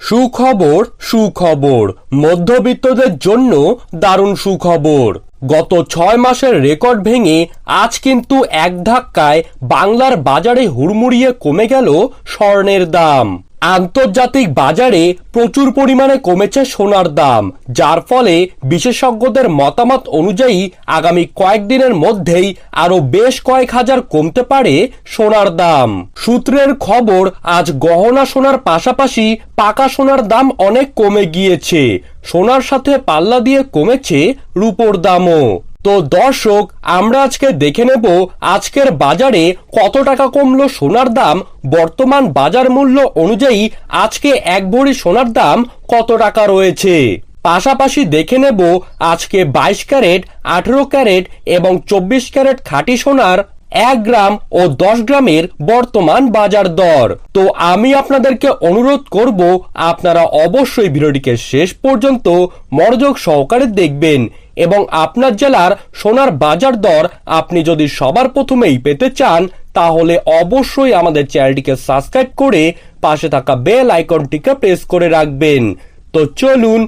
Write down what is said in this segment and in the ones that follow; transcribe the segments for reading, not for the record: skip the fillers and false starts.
সুখবর সুখবর মধ্যবিত্তদের জন্য দারুণ সুখবর। গত 6 মাসের রেকর্ড ভেঙে আজ কিন্তু এক ধাক্কায় বাংলার বাজারে হুড়মুড়িয়ে কমে গেল স্বর্ণের দাম। আন্তর্জাতিক বাজারে প্রচুর পরিমাণে কমেছে সোনার দাম, যার ফলে বিশেষজ্ঞদের মতামত অনুযায়ী আগামী কয়েকদিনের মধ্যেই আরো বেশ কয়েক হাজার কমতে পারে সোনার দাম। সূত্রের খবর, আজ গহনা সোনার পাশাপাশি পাকা সোনার দাম অনেক কমে গিয়েছে। সোনার সাথে পাল্লা দিয়ে কমেছে রূপোর দামও। তো দর্শক, আমরা আজকে দেখে নেব আজকের বাজারে কত টাকা কমলো সোনার দাম। বর্তমান বাজার মূল্য অনুযায়ী আজকে এক ভরি সোনার দাম কত টাকা রয়েছে। পাশাপাশি দেখে নেব আজকে 22 ক্যারেট, 18 ক্যারেট এবং 24 ক্যারেট খাঁটি সোনার 1 গ্রাম ও 10 গ্রামের বর্তমান বাজার দর। তো আমি আপনাদেরকে অনুরোধ করব, আপনারা অবশ্যই ভিডিওটিকে শেষ পর্যন্ত মনোযোগ সহকারে দেখবেন এবং আপনার জেলার সোনার বাজার দর আপনি যদি সবার প্রথমেই পেতে চান, তাহলে অবশ্যই আমাদের চ্যানেলটিকে সাবস্ক্রাইব করে পাশে থাকা বেল আইকনটিকে প্রেস করে রাখবেন। তো চলুন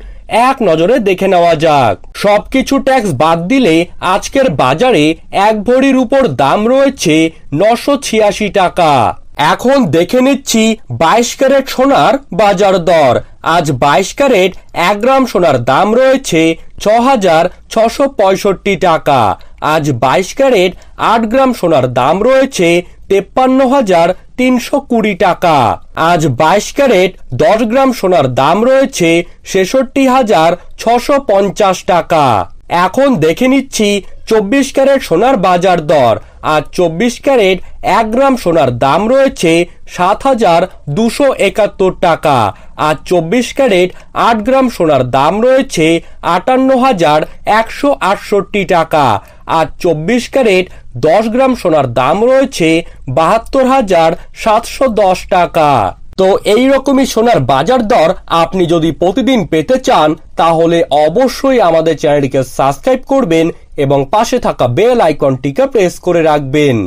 এক নজরে দেখে নেওয়া যাক। সবকিছু ট্যাক্স বাদ দিলে আজকের বাজারে এক ভরির উপর দাম রয়েছে 986 টাকা। এখন দেখে নিচ্ছি 22 ক্যারেট সোনার বাজার দর। আজ 22 ক্যারেট 1 গ্রাম সোনার দাম রয়েছে 6665 টাকা। আজ 22 ক্যারেট 8 গ্রাম সোনার দাম রয়েছে 53,320 টাকা। আজ 22 ক্যারেট 10 গ্রাম সোনার দাম রয়েছে 66,650 টাকা। এখন দেখে নিচ্ছি 24 ক্যারেট সোনার বাজার দর। আজ 24 ক্যারেট 1 গ্রাম সোনার দাম রয়েছে 7,271 টাকা। আজ 24 ক্যারেট 8 গ্রাম সোনার দাম রয়েছে 58,168 টাকা। আজ 24 ক্যারেট 10 গ্রাম সোনার দাম রয়েছে 72,710 টাকা। তো এই রকমই সোনার বাজার দর আপনি যদি প্রতিদিন পেতে চান, তাহলে অবশ্যই আমাদের চ্যানেলটিকে সাবস্ক্রাইব করবেন এবং পাশে থাকা বেল আইকনটিকে প্রেস করে রাখবেন।